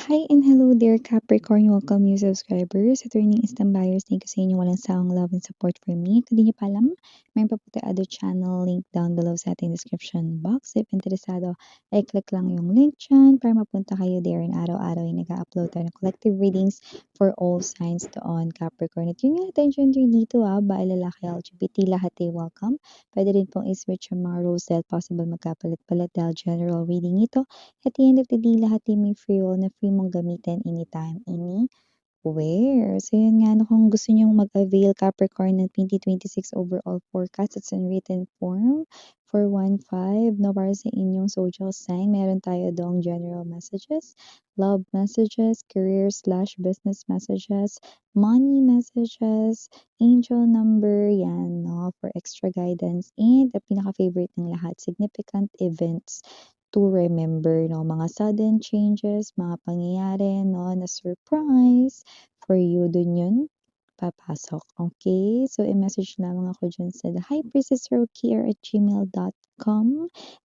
Hi and hello there, Capricorn. Welcome new subscribers. Returning instant buyers, thank you sa inyong walang sawang love and support for me. Kung di niyo pa alam, mayroon pa po tayo other channel link down below sa ating description box. If interesado, ay click lang yung link dyan para mapunta kayo there. And araw-araw ay nag-upload tayo ng collective readings for all signs doon, Capricorn. At yun nga, attention din dito babae, lalaki, LGBT, lahat ay welcome. Pwede rin pong i-switch yung mga roles dahil possible magkapalit-palit dahil general reading ito. At the end of the day, lahat ay may free will na free mong gamitin anytime, anywhere. So yun nga, no, kung gusto nyong mag-avail Capricorn ng 2026 overall forecast, it's in written form for 1-5, no, para sa inyong zodiac sign. Meron tayo doong general messages, love messages, career/business messages, money messages, angel number, yan, no, for extra guidance, and the pinaka-favorite ng lahat, significant events to remember, no, mga sudden changes, mga pangyayari, no, na surprise for you, dun yun papasok. Okay? So, i-message lamang ako dyan sa the highpriestessrokier@gmail.com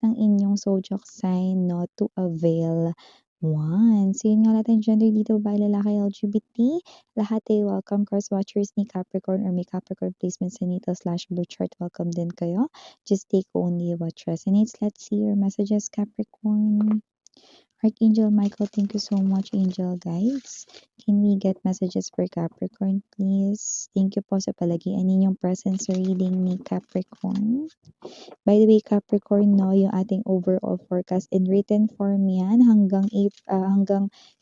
ng inyong zodiac sign, no, to avail one. So, yun nga natin gender dito, babae, lalaki, LGBT. Lahat ay welcome. Cross watchers ni Capricorn or may Capricorn placements sa natal/birth chart. Welcome din kayo. Just take only what resonates. Let's see your messages, Capricorn. Archangel Michael, thank you so much, Angel Guides. Can we get messages for Capricorn, please? Thank you po sa palagian ninyong presence sa reading ni Capricorn. By the way, Capricorn, no, yung ating overall forecast in written form yan hanggang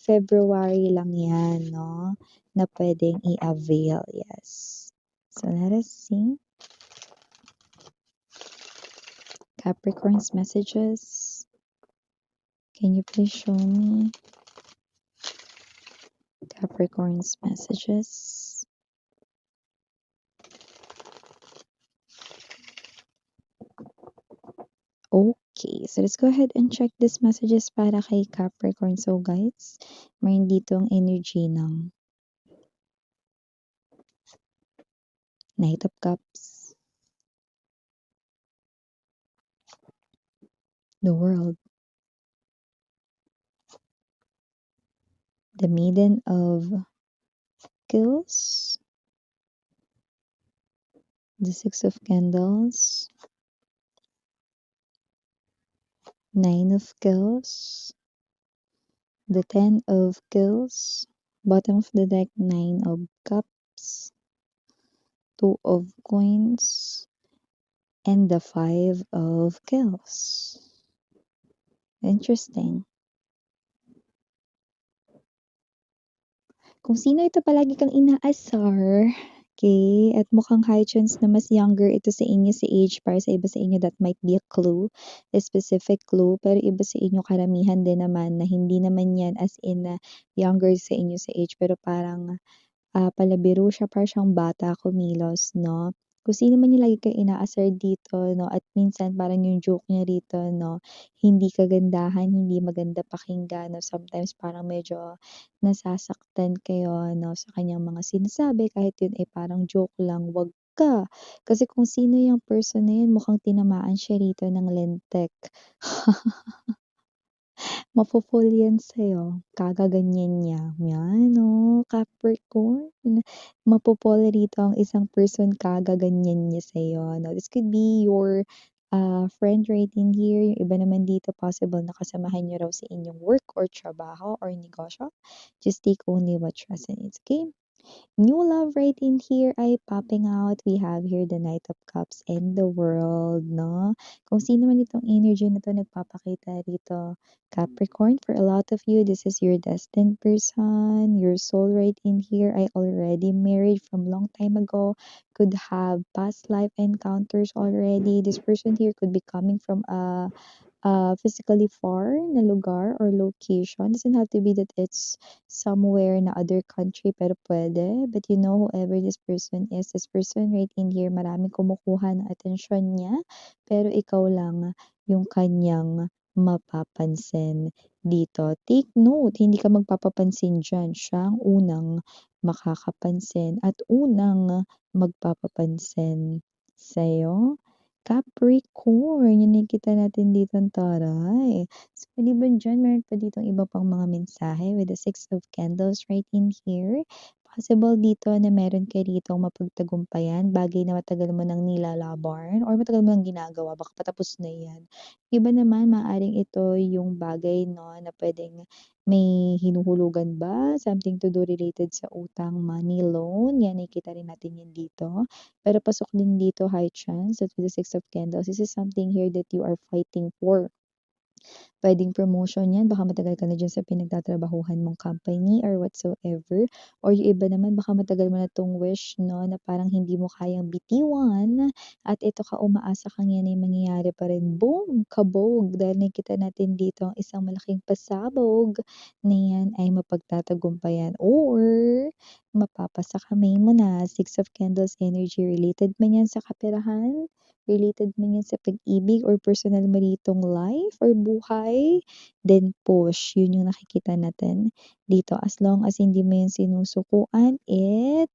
February lang yan, no, na pwedeng i-avail. Yes. So let us see Capricorn's messages. Can you please show me Capricorn's messages? Okay, so let's go ahead and check these messages para kay Capricorn. So guys, mayroon dito ang energy ng Knight of Cups, the World, the Maiden of Kills, the Six of Candles, Nine of Kills, the Ten of Kills, bottom of the deck, Nine of Cups, Two of Coins, and the Five of Kills. Interesting. Kung sino ito palagi kang inaasar, okay, at mukhang high chance na mas younger ito sa inyo sa age, para sa iba sa inyo that might be a clue, a specific clue, pero iba sa inyo karamihan din naman na hindi naman yan as in younger sa inyo sa age, pero parang palabiro siya, para siyang bata kumilos, no? Kung sino man yung lagi kang inaasar dito, no, at minsan parang yung joke niya rito, no, hindi kagandahan, hindi maganda pakinggan, no, sometimes parang medyo nasasaktan kayo, no, sa kanyang mga sinasabi, kahit yun ay parang joke lang, wag ka. Kasi kung sino yung person na yun, mukhang tinamaan siya rito ng lentek. Mapo-fall yan sa'yo, kagaganyan niya. Yan, oh, Capricorn. Mapo-fall rito ang isang person, kagaganyan niya sa'yo, no? This could be your friend right in here. Yung iba naman dito, possible na kasamahan niyo raw sa inyong work or trabaho or negosyo. Just take only what resonates, okay? New love right in here ay popping out. We have here the Knight of Cups and the World, no? Kung sino man itong energy na to nagpapakita rito, Capricorn, for a lot of you, this is your destined person. Your soul right in here ay already married from long time ago, could have past life encounters already. This person here could be coming from a physically far na lugar or location. Doesn't have to be that it's somewhere na other country, pero pwede. But you know, whoever this person right in here, maraming kumukuha ng atensyon niya, pero ikaw lang yung kanyang mapapansin dito. Take note, hindi ka magpapapansin dyan. Siya ang unang makakapansin at unang magpapapansin sa'yo. Capricorn, yung nakikita natin dito ang taray. So, maliban diyan meron pa ditong iba pang mga mensahe with the Six of Candles right in here. Possible dito na meron ka ditong mapagtagumpayan, bagay na matagal mo nang nilalaban or matagal mo nang ginagawa, baka patapos na 'yan. Iba naman maaaring ito yung bagay 'no, na puwedeng may hinuhulugan ba, something to do related sa utang, money, loan, 'yan nakikita rin natin 'yan dito. Pero pasok din dito high chance that with the Six of Candles, this is something here that you are fighting for. Puwedeng promotion 'yan, baka matagal ka na diyan sa pinagtatrabahuhan mong company or whatsoever. Or yung iba naman baka matagal mo na 'tong wish 'no, na parang hindi mo kayang bitiwan at ito ka umaasa kang 'yan ay mangyayari pa rin. Boom! Kabog! Dahil nakikita natin dito ang isang malaking pasabog na 'yan ay mapagtatagumpayan or mapapasa-kamay mo na. Six of Candles energy, related man 'yan sa kaperahan, related man 'yan sa pag-ibig or personal mo ritong life or buhay, then push. Yun yung nakikita natin dito. As long as hindi mo yan sinusukuan, it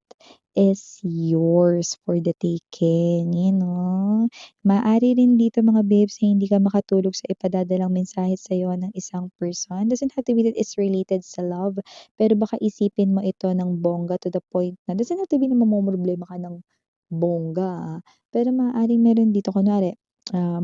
is yours for the taking, you know. Maaari rin dito mga babes na hindi ka makatulog sa ipadadalang mensahe sa'yo ng isang person. Doesn't have to be that it's related sa love, pero baka isipin mo ito ng bongga to the point na doesn't have to be na mamomroblema ka ng bongga, pero maaaring meron dito kunwari,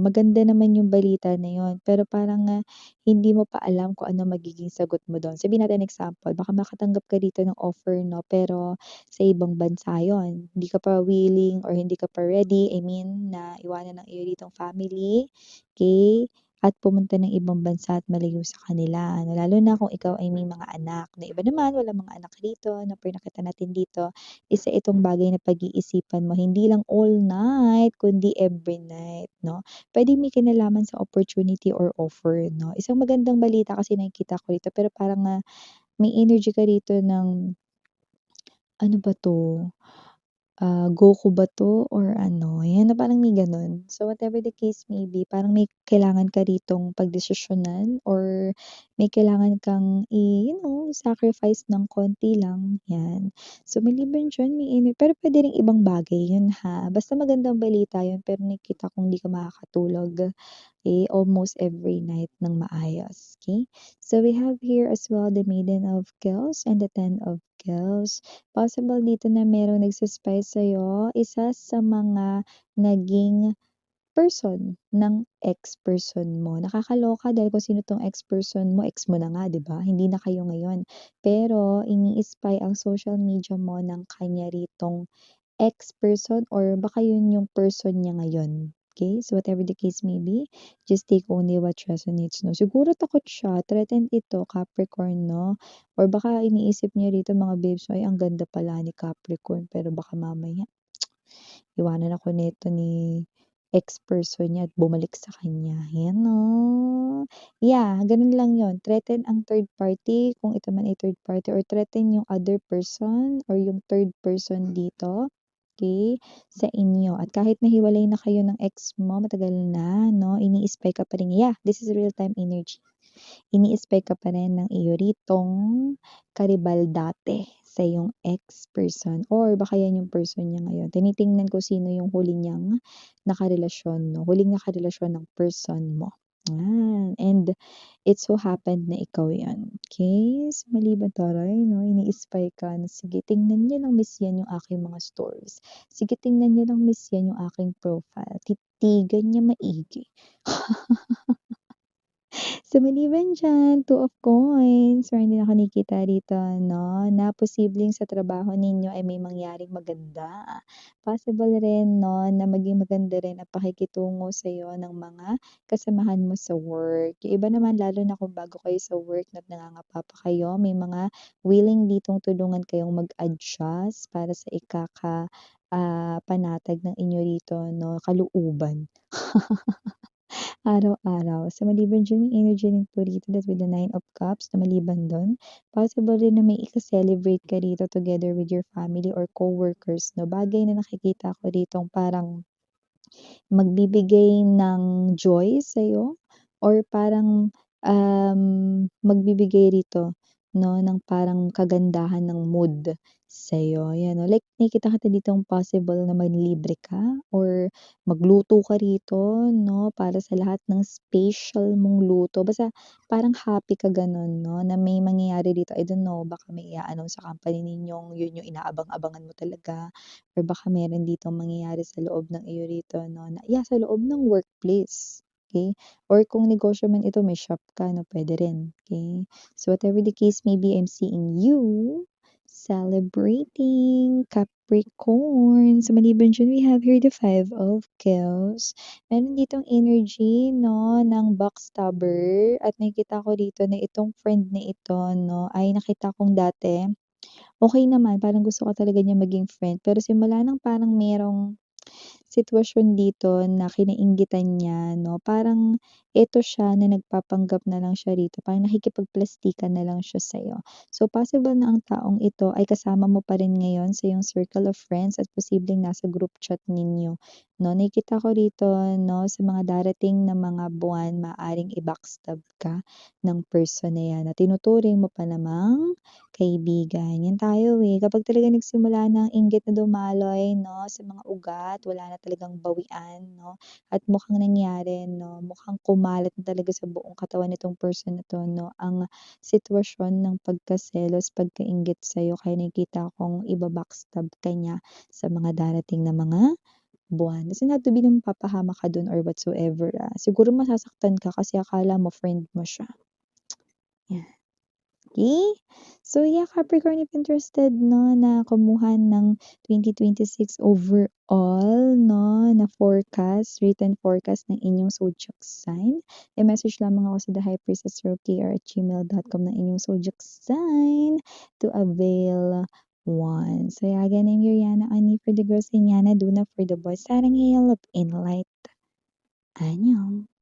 maganda naman yung balita na yun, pero parang, hindi mo pa alam kung ano magiging sagot mo dun. Sabihin natin example, baka makatanggap ka dito ng offer 'no, pero sa ibang bansa yun. Hindi ka pa willing or hindi ka pa ready, I mean, na iwanan ng iyo ditong family, okey, at pumunta ng ibang bansa at malayo sa kanila ano, lalo na kung ikaw ay may mga anak, na iba naman walang mga anak rito na per nakita natin dito. Isa itong bagay na pag-iisipan mo, hindi lang all night kundi every night 'no. Puwedeng may kinalaman sa opportunity or offer 'no. Isang magandang balita kasi nakikita ko rito pero parang, may energy ka rito ng ano ba 'to, Goku ba 'to or ano, 'yan na parang may gano'n. So, whatever the case may be, parang may kailangan ka ritong pagdesisyonan or may kailangan kang sacrifice ng konti lang, 'yan. So, maliban diyan pero puwede ring ibang bagay 'yun ha, basta magandang balita 'yun pero nakikita kong 'di ka makakatulog. Okay, almost every night ng maayos, okay. So, we have here as well the Maiden of Kells and the Ten of Kells. Possible dito na merong nagsa-spy sa'yo, isa sa mga naging person ng ex-person mo. Nakakaloka dahil kung sino 'tong ex-person mo, ex mo na nga, 'di ba? Hindi na kayo ngayon. Pero ini-spy ang social media mo ng kanya ritong ex-person or baka yun yung person niya ngayon. Okay, so whatever the case may be, just take only what resonates 'no. Siguro takot siya, threatened ito Capricorn 'no, or baka iniisip niya rito mga babes, "Ay ang ganda pala ni Capricorn pero baka mamaya iwanan ako nito ni ex-person niya at bumalik sa kanya." 'Yan 'no. Yeah, ganun lang yun, threaten ang third party kung ito man ay third party or threaten yung other person or yung third person dito. Okay, sa inyo at kahit nahiwalay na kayo ng ex mo matagal na 'no, ini-spy ka pa rin niya. This is real time energy. Ini-spy ka pa rin ng iyo ritong karibal dati sa iyong ex-person or baka yan yung person niya ngayon. Tinitingnan ko sino yung huli niyang nakarelasyon 'no, huling nakarelasyon ng person mo. And it so happened na ikaw yan, okey? So, maliban taray 'no, ini-spy ka na, "Sige tingnan niyo lang miss yan yung aking mga stories. Sige tingnan niyo lang miss yan yung aking profile. Titigan niya maigi." So, maliban diyan, Two of Coins, meron din ako nakikita rito 'no, na posibleng sa trabaho ninyo ay may mangyaring maganda. Possible rin 'no, na maging maganda rin ang pakikitungo sa'yo ng mga kasamahan mo sa work. Yung iba naman lalo na kung bago kayo sa work na't nangangapa pa kayo, may mga willing ditong tulungan kayong mag-adjust para sa panatag ng inyo rito 'no, kalooban. Araw-araw. So, maliban diyan yung energy rin po rito that with the Nine of Cups na maliban dun, possible rin na may ika-celebrate ka rito together with your family or coworkers 'no. Bagay na nakikita ko ritong parang magbibigay ng joy sa'yo or parang, magbibigay rito 'no, ng parang kagandahan ng mood sa'yo, 'yan 'no. Like nakikita kita ditong possible na manlibre ka or magluto ka rito 'no, para sa lahat ng special mong luto. Basta parang happy ka gano'n 'no, na may mangyayari dito. I don't know, baka may i-a-announce sa company ninyong yun yung inaabang-abangan mo talaga or baka meron ditong mangyayari sa loob ng iyo rito 'no, na sa loob ng workplace, okey? Or kung negosyo man ito, may shop ka 'no, puwede rin, okey? So, whatever the case may be, I'm seeing you celebrating Capricorn. So, maliban diyan, we have here the Five of Cups. Meron ditong energy 'no, ng backstabber at nakikita ko dito na itong friend na ito 'no, ay nakita kong dati okey naman, parang gusto ka talaga niya maging friend, pero simula ng parang merong sitwasyon dito na kinainggitan niya 'no, parang eto siya na nagpapanggap na lang siya rito, parang nakikipagplastikan na lang siya sa'yo. So, possible na ang taong ito ay kasama mo pa rin ngayon sa iyong circle of friends at posibleng nasa group chat ninyo 'no. Nakikita ko rito 'no, sa mga darating na mga buwan maaaring i-backstab ka ng person na 'yan na tinuturing mo pa namang kaibigan. 'Yan tayo, kapag talagang nagsimula na ang inggit na dumaloy 'no, sa mga ugat, wala na talagang bawian 'no, at mukhang nangyari 'no, mukhang kumalat na talaga sa buong katawan nitong person na 'to 'no, ang sitwasyon ng pagkaselos, pagkainggit sa'yo kaya nakikita kong iba-backstab ka niya sa mga darating na mga buwan. Doesn't have to be na mapapahamak ka dun or whatsoever, siguro masasaktan ka kasi akala mo friend mo siya, 'yan. Okey? So, Capricorn, if interested 'no, na kumuha ng 2026 overall 'no, na forecast, written forecast ng inyong zodiac sign, i-message lamang ako sa thehighpriestessrokr@gmail.com ng inyong zodiac sign to avail one. So, again, I'm Yuriana Ani for the girls, Enyana Duna for the boys. Sarang Hail of Inlight. Annyeong.